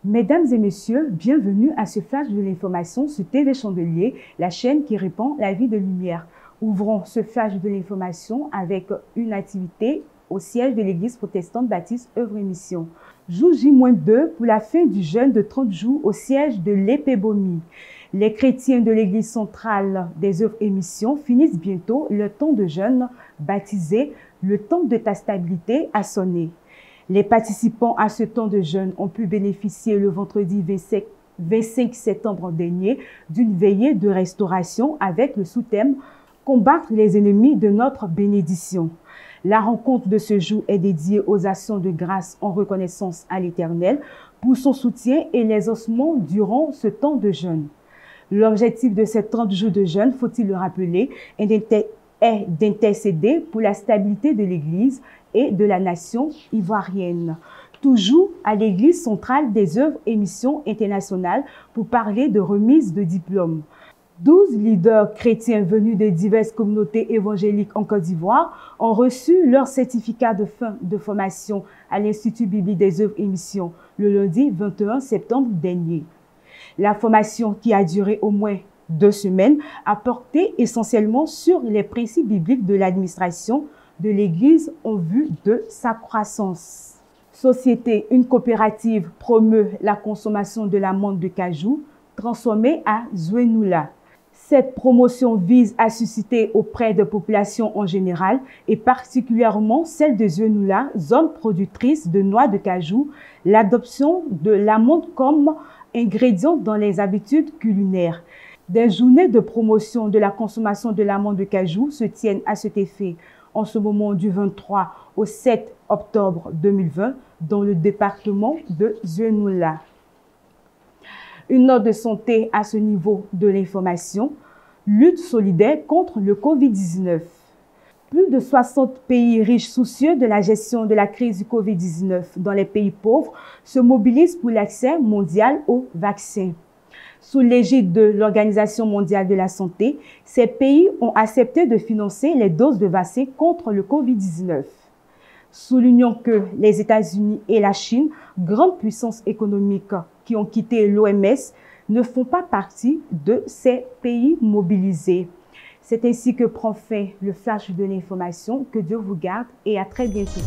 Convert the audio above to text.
Mesdames et messieurs, bienvenue à ce flash de l'information sur TV Chandelier, la chaîne qui répand la vie de lumière. Ouvrons ce flash de l'information avec une activité au siège de l'église protestante baptiste Œuvre et Mission. Jour J-2 pour la fin du jeûne de 30 jours au siège de l'Épébomie. Les chrétiens de l'église centrale des Œuvres et Missions finissent bientôt le temps de jeûne baptisé « Le temps de ta stabilité a sonné ». Les participants à ce temps de jeûne ont pu bénéficier le vendredi 25 septembre dernier d'une veillée de restauration avec le sous-thème « Combattre les ennemis de notre bénédiction ». La rencontre de ce jour est dédiée aux actions de grâce en reconnaissance à l'Éternel pour son soutien et les ossements durant ce temps de jeûne. L'objectif de ces 30 jours de jeûne, faut-il le rappeler, est d'intercéder pour la stabilité de l'Église et de la nation ivoirienne. Toujours à l'Église centrale des Œuvres et Missions internationales pour parler de remise de diplômes. 12 leaders chrétiens venus de diverses communautés évangéliques en Côte d'Ivoire ont reçu leur certificat de fin de formation à l'Institut biblique des Œuvres et Missions le lundi 21 septembre dernier. La formation, qui a duré au moins 2 semaines, a porté essentiellement sur les principes bibliques de l'administration de l'Église en vue de sa croissance. Société, une coopérative promeut la consommation de l'amande de cajou transformée à Zouenoula. Cette promotion vise à susciter auprès des populations en général et particulièrement celle de Zouenoula, zone productrice de noix de cajou, l'adoption de l'amande comme ingrédient dans les habitudes culinaires. Des journées de promotion de la consommation de l'amande de cajou se tiennent à cet effet en ce moment du 23 au 7 octobre 2020 dans le département de Zouenoula. Une note de santé à ce niveau de l'information. Lutte solidaire contre le Covid-19. Plus de 60 pays riches soucieux de la gestion de la crise du Covid-19 dans les pays pauvres se mobilisent pour l'accès mondial aux vaccins. Sous l'égide de l'Organisation mondiale de la santé, ces pays ont accepté de financer les doses de vaccins contre le Covid-19. Soulignons que les États-Unis et la Chine, grandes puissances économiques qui ont quitté l'OMS, ne font pas partie de ces pays mobilisés. C'est ainsi que prend fin le flash de l'information. Que Dieu vous garde et à très bientôt.